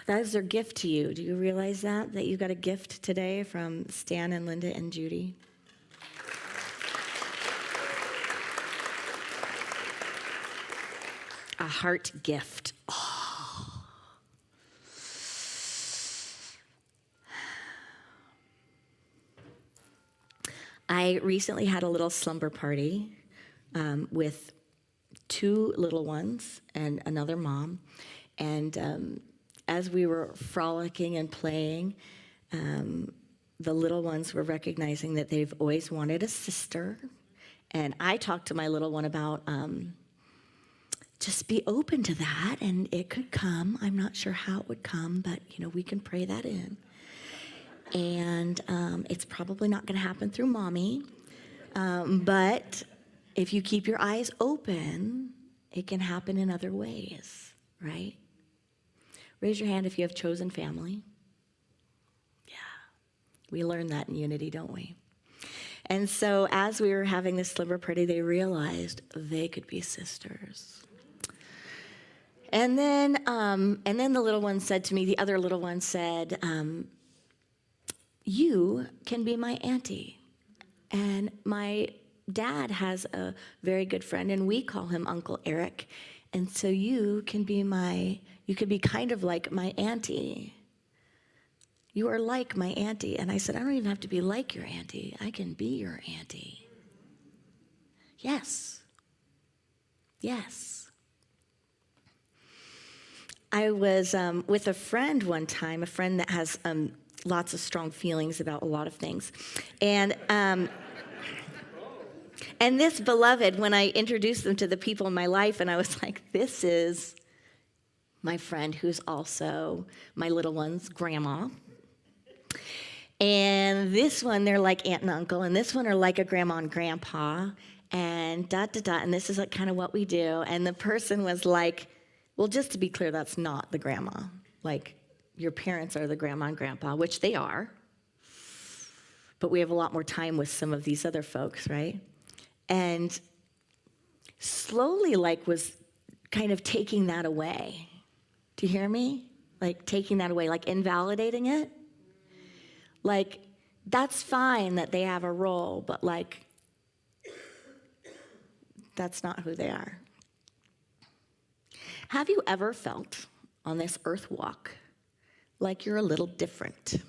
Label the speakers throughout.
Speaker 1: That is their gift to you. Do you realize that? That you got a gift today from Stan and Linda and Judy? A heart gift. Oh. I recently had a little slumber party with two little ones and another mom. And as we were frolicking and playing, the little ones were recognizing that they've always wanted a sister. And I talked to my little one about just be open to that, and it could come. I'm not sure how it would come, but, we can pray that in. And it's probably not going to happen through mommy. But if you keep your eyes open, it can happen in other ways, right? Raise your hand if you have chosen family. Yeah, we learn that in Unity, don't we? And so as we were having this slumber party, they realized they could be sisters. And then the little one said to me, the other little one said, you can be my auntie. And my dad has a very good friend, and we call him Uncle Eric. And so you could be kind of like my auntie. You are like my auntie. And I said, I don't even have to be like your auntie. I can be your auntie. Yes. Yes. I was with a friend one time, a friend that has lots of strong feelings about a lot of things. And this beloved, when I introduced them to the people in my life, and I was like, this is my friend who's also my little one's grandma. And this one, they're like aunt and uncle. And this one are like a grandma and grandpa. And and this is like kind of what we do. And the person was like, well, just to be clear, that's not the grandma. Like, your parents are the grandma and grandpa, which they are. But we have a lot more time with some of these other folks, right? And slowly, was kind of taking that away. Do you hear me? Like, taking that away, like invalidating it. Like, that's fine that they have a role, but that's not who they are. Have you ever felt on this earth walk like you're a little different?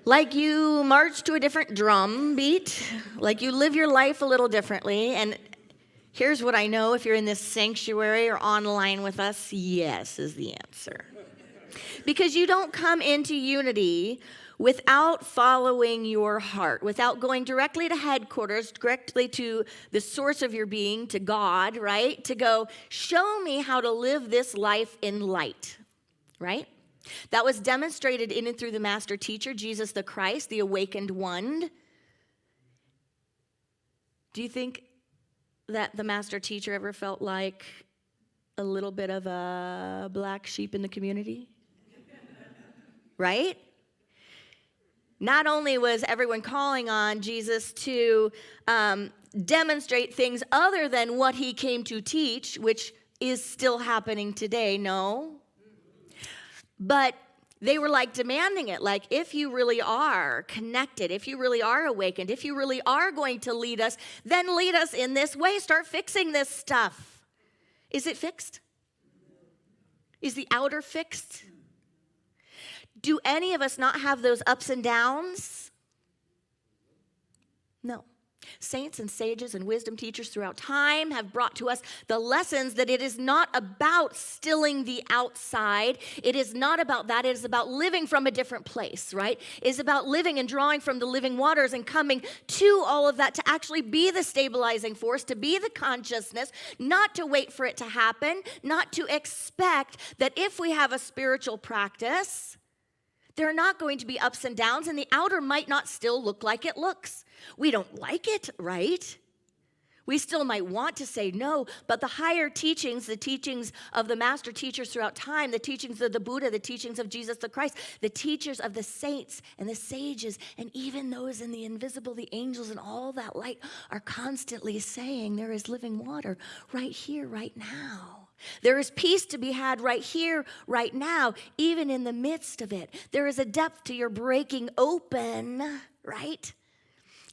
Speaker 1: Like you march to a different drum beat, like you live your life a little differently. And here's what I know, if you're in this sanctuary or online with us, yes is the answer. Because you don't come into Unity without following your heart, without going directly to headquarters, directly to the source of your being, to God, right? To go, show me how to live this life in light, right? That was demonstrated in and through the master teacher, Jesus the Christ, the awakened one. Do you think that the master teacher ever felt like a little bit of a black sheep in the community? Right? Not only was everyone calling on Jesus to demonstrate things other than what he came to teach, which is still happening today, no. But they were demanding it, if you really are connected, if you really are awakened, if you really are going to lead us, then lead us in this way. Start fixing this stuff. Is it fixed? Is the outer fixed? Do any of us not have those ups and downs? No. Saints and sages and wisdom teachers throughout time have brought to us the lessons that it is not about stilling the outside. It is not about that. It is about living from a different place, right? It is about living and drawing from the living waters and coming to all of that to actually be the stabilizing force, to be the consciousness, not to wait for it to happen, not to expect that if we have a spiritual practice, there are not going to be ups and downs, and the outer might not still look like it looks. We don't like it, right? We still might want to say no, but the higher teachings, the teachings of the master teachers throughout time, the teachings of the Buddha, the teachings of Jesus the Christ, the teachers of the saints and the sages, and even those in the invisible, the angels and all that light are constantly saying there is living water right here, right now. There is peace to be had right here, right now, even in the midst of it. There is a depth to your breaking open, right?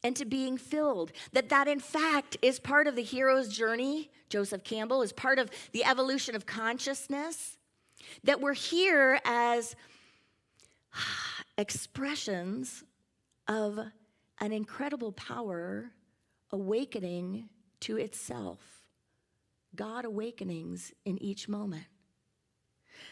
Speaker 1: And to being filled. That in fact is part of the hero's journey. Joseph Campbell is part of the evolution of consciousness. That we're here as expressions of an incredible power awakening to itself. God awakenings in each moment.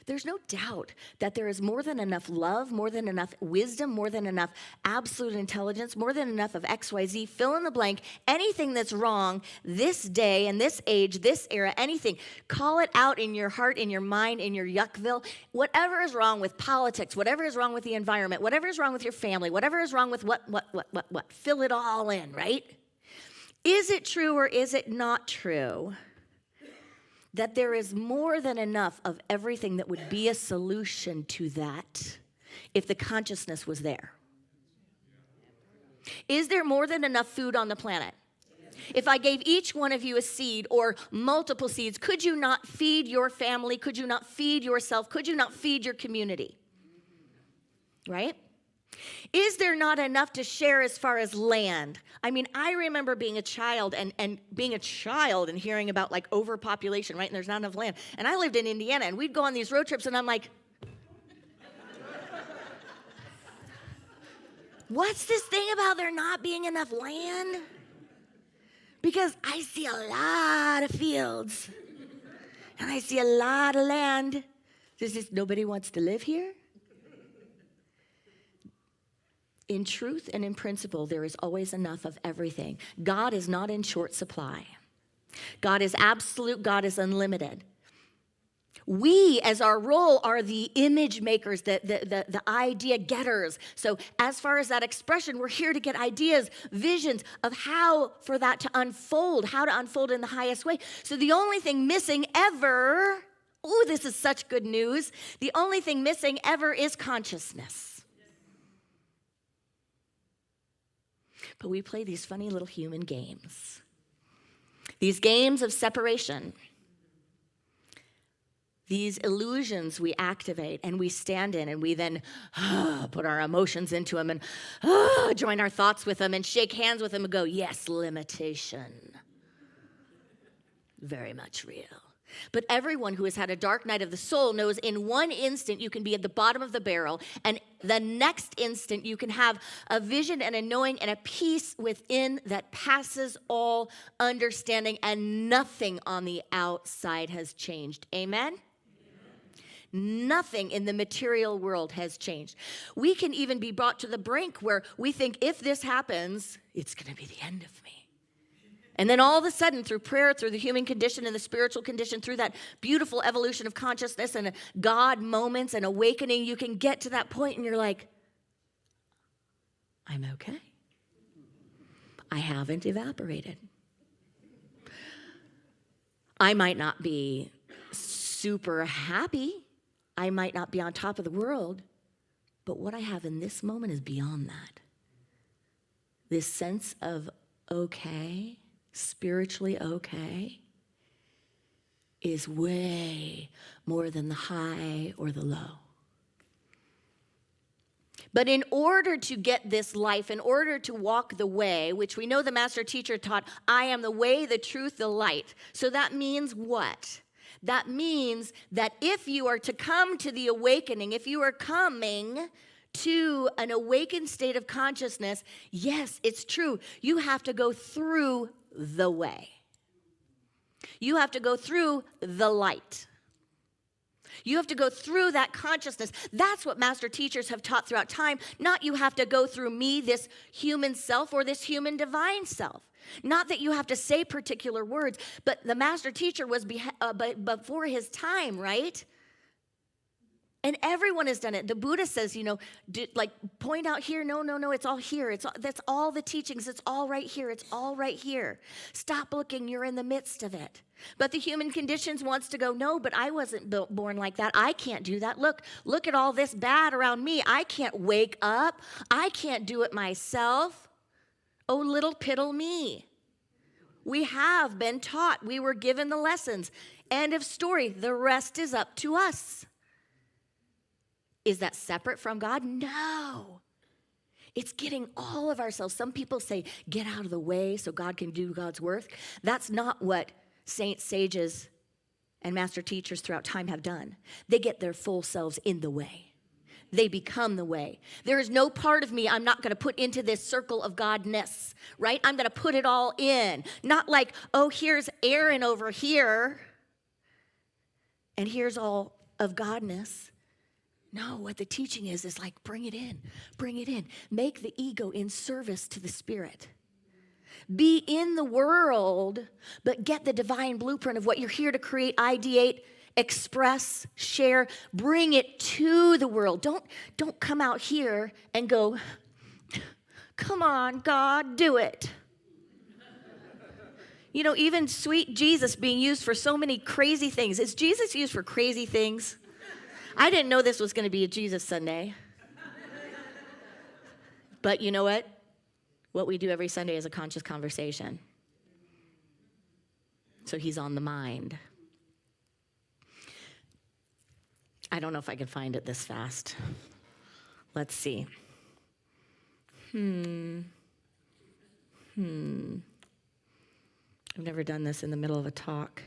Speaker 1: There's no doubt that there is more than enough love, more than enough wisdom, more than enough absolute intelligence, more than enough of XYZ, fill in the blank, anything that's wrong this day and this age, this era, anything. Call it out in your heart, in your mind, in your yuckville. Whatever is wrong with politics, whatever is wrong with the environment, whatever is wrong with your family, whatever is wrong with what. Fill it all in, right? Is it true or is it not true that there is more than enough of everything that would be a solution to that if the consciousness was there? Is there more than enough food on the planet? If I gave each one of you a seed or multiple seeds, could you not feed your family? Could you not feed yourself? Could you not feed your community? Right? Is there not enough to share as far as land? I mean, I remember being a child and hearing about like overpopulation, right? And there's not enough land. And I lived in Indiana, and we'd go on these road trips, and I'm like, what's this thing about there not being enough land? Because I see a lot of fields, and I see a lot of land. There's just nobody wants to live here. In truth and in principle, there is always enough of everything. God is not in short supply. God is absolute. God is unlimited. We, as our role, are the image makers, the idea getters. So as far as that expression, we're here to get ideas, visions of how for that to unfold, how to unfold in the highest way. So the only thing missing ever, oh, this is such good news, the only thing missing ever is consciousness. But we play these funny little human games. These games of separation. These illusions we activate and we stand in, and we then put our emotions into them and join our thoughts with them and shake hands with them and go, yes, limitation. Very much real. But everyone who has had a dark night of the soul knows in one instant you can be at the bottom of the barrel, and the next instant you can have a vision and a knowing and a peace within that passes all understanding, and nothing on the outside has changed. Amen? Nothing in the material world has changed. We can even be brought to the brink where we think if this happens, it's going to be the end of me. And then all of a sudden, through prayer, through the human condition and the spiritual condition, through that beautiful evolution of consciousness and God moments and awakening, you can get to that point and you're like, I'm okay. I haven't evaporated. I might not be super happy. I might not be on top of the world. But what I have in this moment is beyond that. This sense of okay, spiritually okay, is way more than the high or the low. But in order to get this life, in order to walk the way, which we know the master teacher taught, I am the way, the truth, the light. So that means what? That means that if you are to come to the awakening, if you are coming to an awakened state of consciousness, yes, it's true. You have to go through the way. You have to go through the light. You have to go through that consciousness. That's what master teachers have taught throughout time. Not you have to go through me, this human self, or this human divine self. Not that you have to say particular words, but the master teacher was before his time, right? And everyone has done it. The Buddha says, point out here. No, it's all here. That's all the teachings. It's all right here. It's all right here. Stop looking. You're in the midst of it. But the human conditions wants to go, no, but I wasn't born like that. I can't do that. Look at all this bad around me. I can't wake up. I can't do it myself. Oh, little piddle me. We have been taught. We were given the lessons. End of story. The rest is up to us. Is that separate from God? No. It's getting all of ourselves. Some people say, get out of the way so God can do God's work. That's not what saints, sages, and master teachers throughout time have done. They get their full selves in the way. They become the way. There is no part of me I'm not going to put into this circle of Godness, right? I'm going to put it all in. Not like, oh, here's Erin over here, and here's all of Godness. No, what the teaching is like, bring it in, bring it in. Make the ego in service to the Spirit. Be in the world, but get the divine blueprint of what you're here to create, ideate, express, share, bring it to the world. Don't come out here and go, come on, God, do it. You know, even sweet Jesus being used for so many crazy things. Is Jesus used for crazy things? I didn't know this was going to be a Jesus Sunday. But you know what? What we do every Sunday is a conscious conversation. So he's on the mind. I don't know if I can find it this fast. Let's see. I've never done this in the middle of a talk.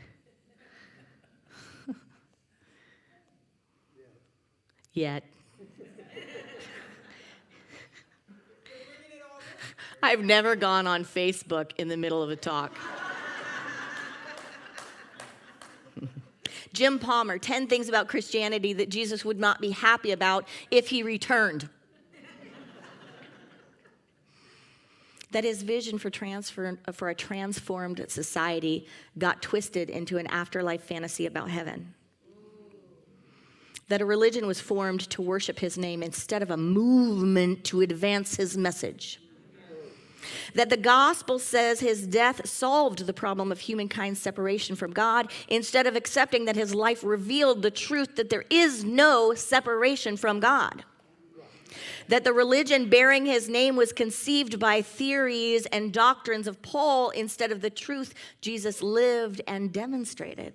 Speaker 1: Yet. I've never gone on Facebook in the middle of a talk. Jim Palmer, 10 things about Christianity that Jesus would not be happy about if he returned. That his vision for a transformed society got twisted into an afterlife fantasy about heaven. That a religion was formed to worship his name instead of a movement to advance his message. That the gospel says his death solved the problem of humankind's separation from God instead of accepting that his life revealed the truth that there is no separation from God. That the religion bearing his name was conceived by theories and doctrines of Paul instead of the truth Jesus lived and demonstrated.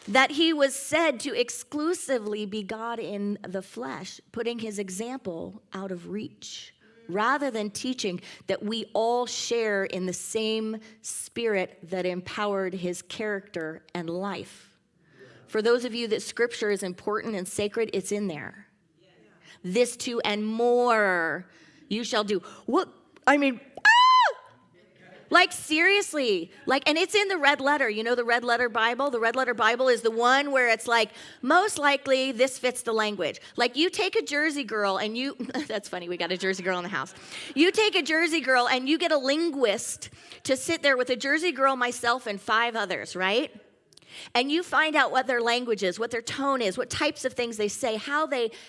Speaker 1: That he was said to exclusively be God in the flesh, putting his example out of reach, rather than teaching that we all share in the same spirit that empowered his character and life. For those of you that scripture is important and sacred, it's in there. This too and more you shall do. Like seriously, and it's in the red letter. You know the red letter Bible? The red letter Bible is the one where it's like, most likely this fits the language. Like you take a Jersey girl and that's funny, we got a Jersey girl in the house. You take a Jersey girl and you get a linguist to sit there with a Jersey girl, myself, and 5 others, right? And you find out what their language is, what their tone is, what types of things they say,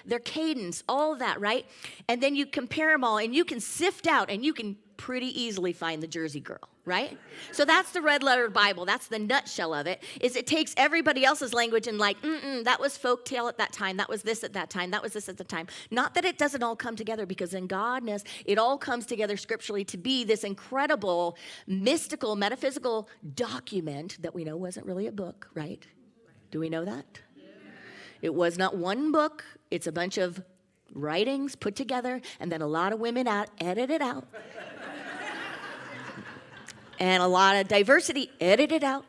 Speaker 1: their cadence, all of that, right? And then you compare them all and you can sift out and you can pretty easily find the Jersey girl, right? So that's the red letter Bible. That's the nutshell of it, is it takes everybody else's language and that was folktale at that time. That was this at that time. That was this at the time. Not that it doesn't all come together, because in Godness, it all comes together scripturally to be this incredible, mystical, metaphysical document that we know wasn't really a book, right? Do we know that? It was not one book. It's a bunch of writings put together, and then a lot of women edited out. And a lot of diversity edited out.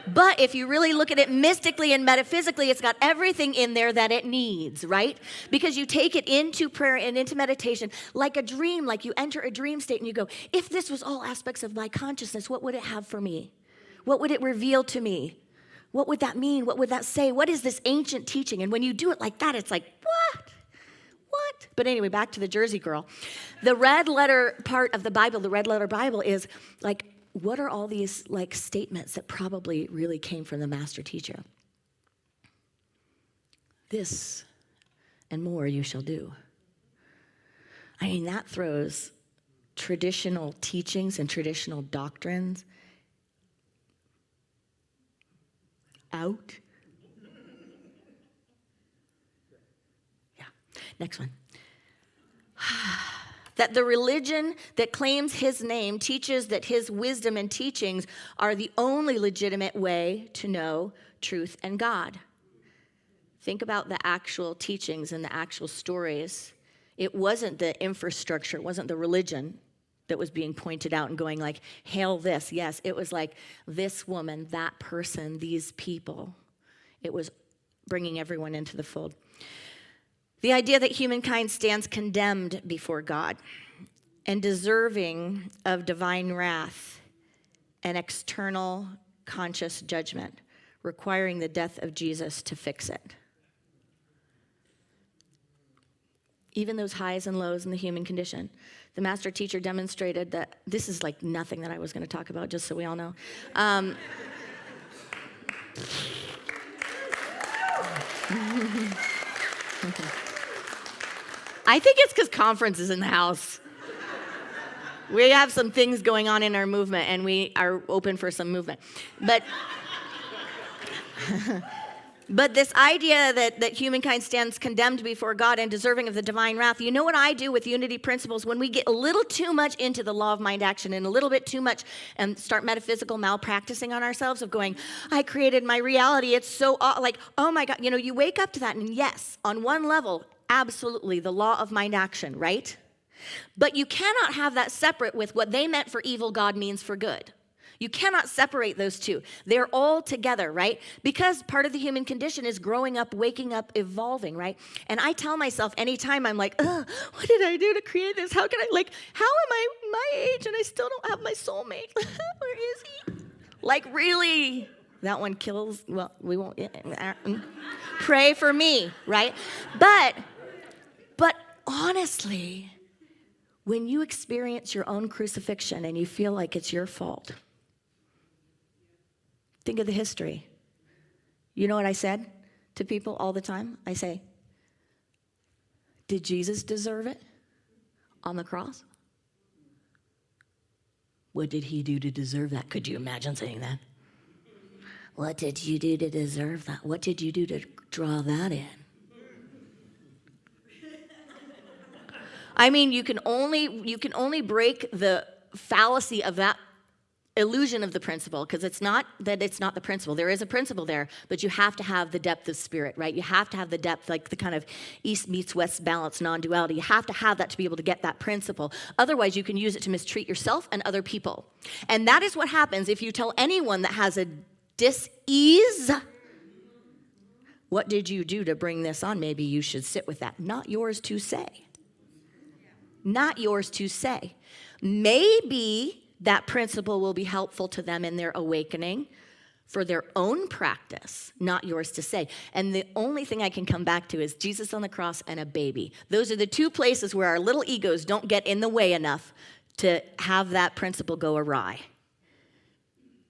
Speaker 1: But if you really look at it mystically and metaphysically, it's got everything in there that it needs, right? Because you take it into prayer and into meditation like a dream, like you enter a dream state and you go, if this was all aspects of my consciousness, what would it have for me? What would it reveal to me? What would that mean? What would that say? What is this ancient teaching? And when you do it like that, it's like, what? But anyway, back to the Jersey girl. The red letter part of the Bible, the red letter Bible is like, what are all these statements that probably really came from the master teacher? This and more you shall do. I mean, that throws traditional teachings and traditional doctrines out. Yeah. Next one. That the religion that claims his name teaches that his wisdom and teachings are the only legitimate way to know truth and God. Think about the actual teachings and the actual stories. It wasn't the infrastructure, it wasn't the religion that was being pointed out and going like, hail this. Yes, it was like this woman, that person, these people. It was bringing everyone into the fold. The idea that humankind stands condemned before God and deserving of divine wrath and external conscious judgment, requiring the death of Jesus to fix it. Even those highs and lows in the human condition. The master teacher demonstrated that this is like nothing that I was going to talk about, just so we all know. I think it's because conference is in the house. We have some things going on in our movement, and we are open for some movement. But this idea that humankind stands condemned before God and deserving of the divine wrath, you know what I do with unity principles when we get a little too much into the law of mind action and a little bit too much and start metaphysical malpracticing on ourselves of going, I created my reality. It's so like, oh my God, you wake up to that. And yes, on one level, absolutely the law of mind action, right? But you cannot have that separate with what they meant for evil, God means for good. You cannot separate those two. They're all together, right? Because part of the human condition is growing up, waking up, evolving, right? And I tell myself anytime I'm like, what did I do to create this? How am I my age and I still don't have my soulmate? Where is he? Like, really? That one kills, well, we won't, pray for me, right? But honestly, when you experience your own crucifixion and you feel like it's your fault, think of the history. You know what I said to people all the time? I say, did Jesus deserve it on the cross? What did he do to deserve that? Could you imagine saying that? What did you do to deserve that? What did you do to draw that in? I mean, you can only break the fallacy of that illusion of the principle, because it's not that it's not the principle. There is a principle there, but you have to have the depth of spirit, right? You have to have the depth, like the kind of east meets west balance, non-duality. You have to have that to be able to get that principle. Otherwise, you can use it to mistreat yourself and other people. And that is what happens if you tell anyone that has a dis-ease, what did you do to bring this on? Maybe you should sit with that. Not yours to say. Not yours to say. Maybe that principle will be helpful to them in their awakening for their own practice, not yours to say. And the only thing I can come back to is Jesus on the cross and a baby. Those are the two places where our little egos don't get in the way enough to have that principle go awry.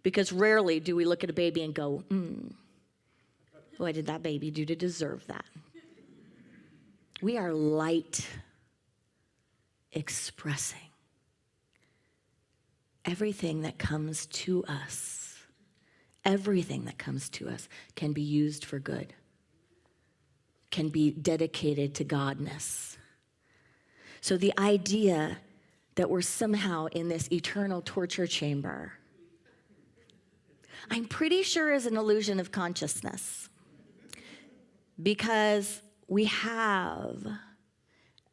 Speaker 1: Because rarely do we look at a baby and go, what did that baby do to deserve that? We are light expressing. Everything that comes to us can be used for good, can be dedicated to Godness. So the idea that we're somehow in this eternal torture chamber, I'm pretty sure is an illusion of consciousness, because we have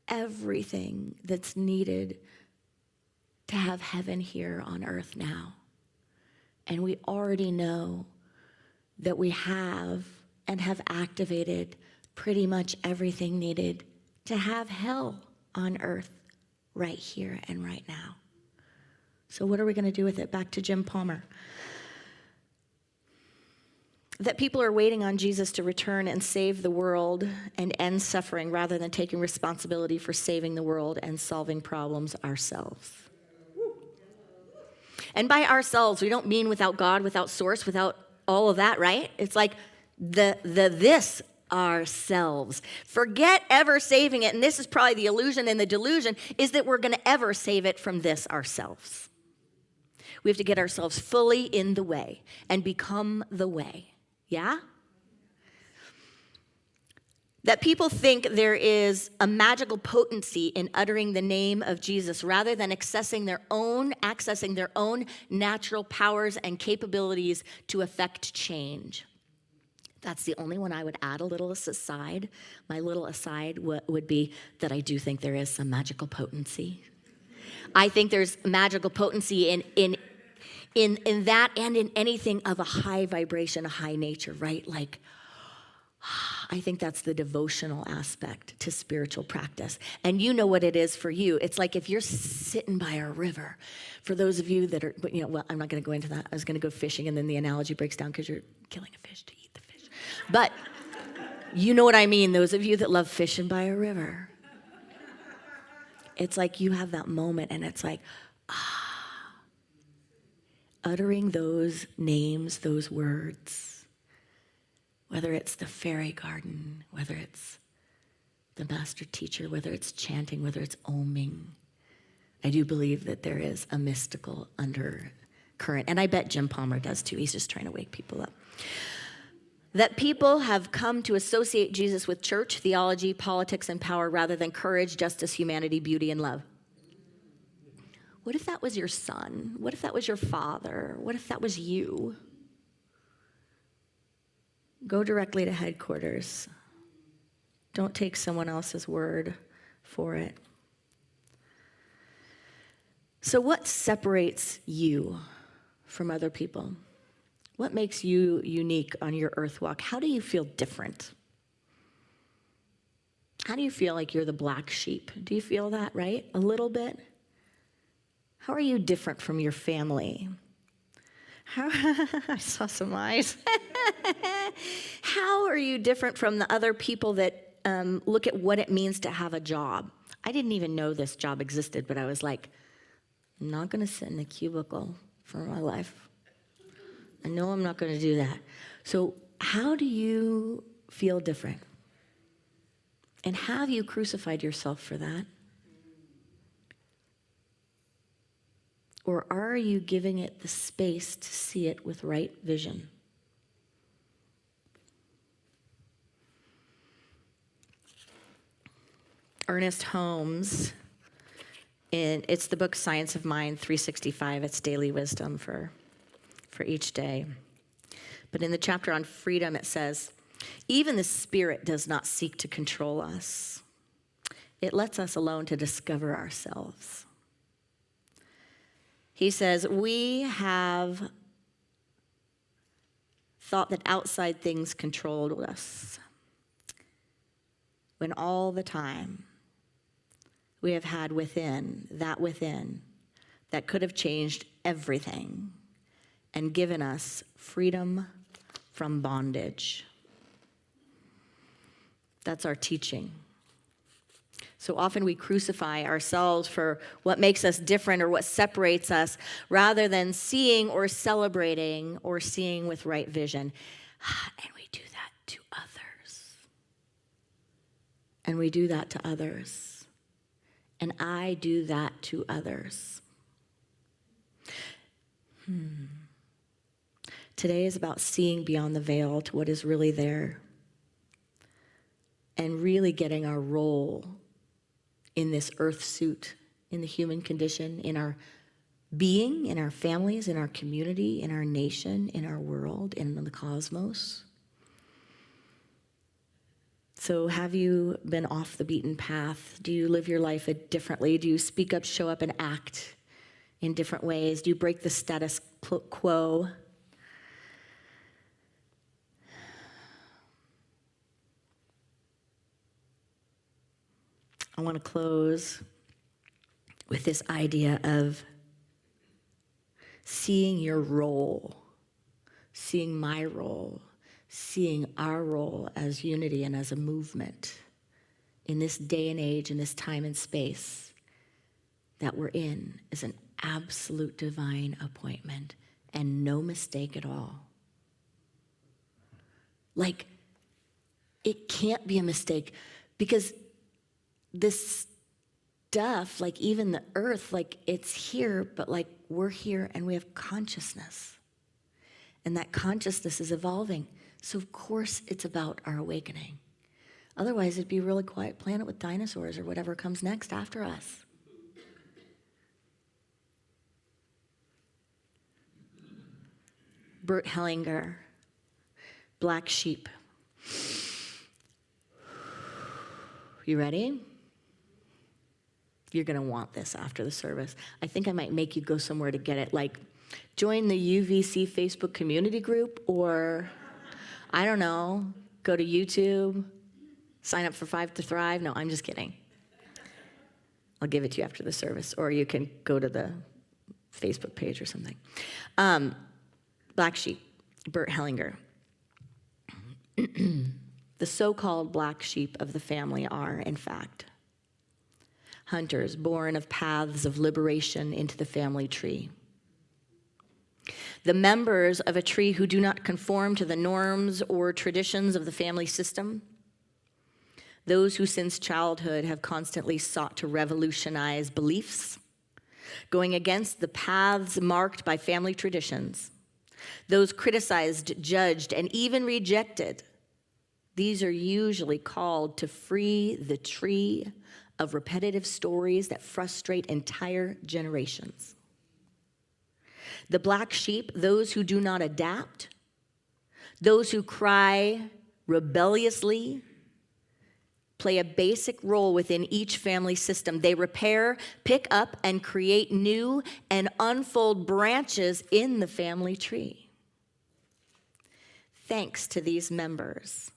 Speaker 1: everything that's needed to have heaven here on earth now. And we already know that we have and have activated pretty much everything needed to have hell on earth right here and right now. So what are we going to do with it? Back to Jim Palmer. That people are waiting on Jesus to return and save the world and end suffering rather than taking responsibility for saving the world and solving problems ourselves. And by ourselves, we don't mean without God, without source, without all of that, right? It's like this ourselves. Forget ever saving it. And this is probably the illusion and the delusion, is that we're going to ever save it from this ourselves. We have to get ourselves fully in the way and become the way. Yeah? That people think there is a magical potency in uttering the name of Jesus rather than accessing their own natural powers and capabilities to affect change. That's the only one I would add a little aside. My little aside would be that I do think there is some magical potency. I think there's magical potency in that and in anything of a high vibration, a high nature, right? Like, I think that's the devotional aspect to spiritual practice. And you know what it is for you. It's like if you're sitting by a river, for those of you that are, well, I'm not going to go into that. I was going to go fishing, and then the analogy breaks down because you're killing a fish to eat the fish. But you know what I mean, those of you that love fishing by a river. It's like you have that moment, and it's like, uttering those names, those words. Whether it's the fairy garden, whether it's the master teacher, whether it's chanting, whether it's oming. I do believe that there is a mystical undercurrent. And I bet Jim Palmer does too. He's just trying to wake people up. That people have come to associate Jesus with church, theology, politics, and power rather than courage, justice, humanity, beauty, and love. What if that was your son? What if that was your father? What if that was you? Go directly to headquarters. Don't take someone else's word for it. So what separates you from other people? What makes you unique on your earth walk? How do you feel different? How do you feel like you're the black sheep? Do you feel that, right? A little bit? How are you different from your family? I saw some eyes. How are you different from the other people that look at what it means to have a job? I didn't even know this job existed, but I was like, I'm not going to sit in a cubicle for my life. I know I'm not going to do that. So how do you feel different? And have you crucified yourself for that? Or are you giving it the space to see it with right vision? Ernest Holmes, it's the book Science of Mind 365. It's daily wisdom for each day. But in the chapter on freedom, it says, even the spirit does not seek to control us. It lets us alone to discover ourselves. He says, we have thought that outside things controlled us, when all the time we have had within that could have changed everything and given us freedom from bondage. That's our teaching. So often we crucify ourselves for what makes us different or what separates us rather than seeing or celebrating or seeing with right vision. And we do that to others. And we do that to others. And I do that to others. Today is about seeing beyond the veil to what is really there and really getting our role in this earth suit, in the human condition, in our being, in our families, in our community, in our nation, in our world, in the cosmos. So have you been off the beaten path? Do you live your life differently? Do you speak up, show up, and act in different ways? Do you break the status quo? I want to close with this idea of seeing your role, seeing my role, seeing our role as unity and as a movement in this day and age, in this time and space that we're in is an absolute divine appointment and no mistake at all. Like, it can't be a mistake because this stuff, like even the earth, like it's here, but like we're here and we have consciousness. And that consciousness is evolving. So of course it's about our awakening. Otherwise, it'd be a really quiet planet with dinosaurs or whatever comes next after us. Bert Hellinger, Black Sheep. You ready? You're going to want this after the service. I think I might make you go somewhere to get it, like join the UVC Facebook community group, or I don't know, go to YouTube, sign up for 5 to Thrive. No, I'm just kidding. I'll give it to you after the service, or you can go to the Facebook page or something. Black Sheep, Bert Hellinger. The so-called black sheep of the family are, in fact, hunters born of paths of liberation into the family tree. The members of a tree who do not conform to the norms or traditions of the family system. Those who since childhood have constantly sought to revolutionize beliefs, going against the paths marked by family traditions. Those criticized, judged, and even rejected. These are usually called to free the tree of repetitive stories that frustrate entire generations. The black sheep, those who do not adapt, those who cry rebelliously, play a basic role within each family system. They repair, pick up, and create new and unfold branches in the family tree. Thanks to these members,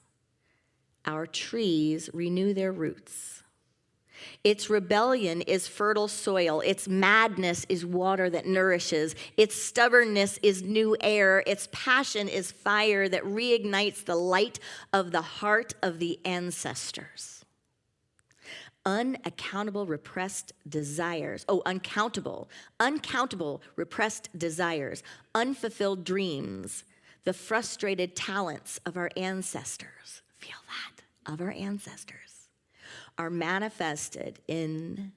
Speaker 1: our trees renew their roots. Its rebellion is fertile soil. Its madness is water that nourishes. Its stubbornness is new air. Its passion is fire that reignites the light of the heart of the ancestors. Uncountable repressed desires, uncountable repressed desires, unfulfilled dreams, the frustrated talents of our ancestors, feel that, of our ancestors, are manifested in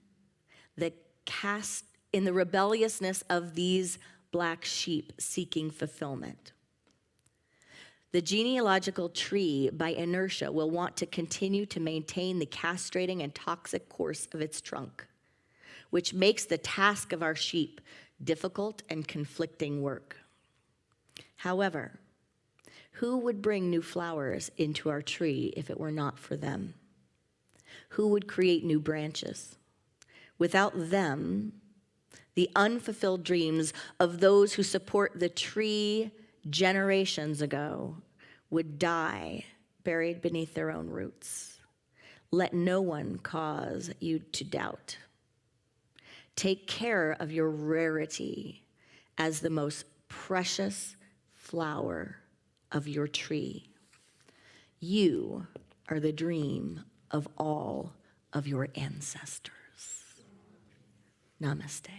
Speaker 1: the rebelliousness of these black sheep seeking fulfillment. The genealogical tree, by inertia, will want to continue to maintain the castrating and toxic course of its trunk, which makes the task of our sheep difficult and conflicting work. However, who would bring new flowers into our tree if it were not for them? Who would create new branches? Without them, the unfulfilled dreams of those who support the tree generations ago would die, buried beneath their own roots. Let no one cause you to doubt. Take care of your rarity as the most precious flower of your tree. You are the dream of all of your ancestors. Namaste.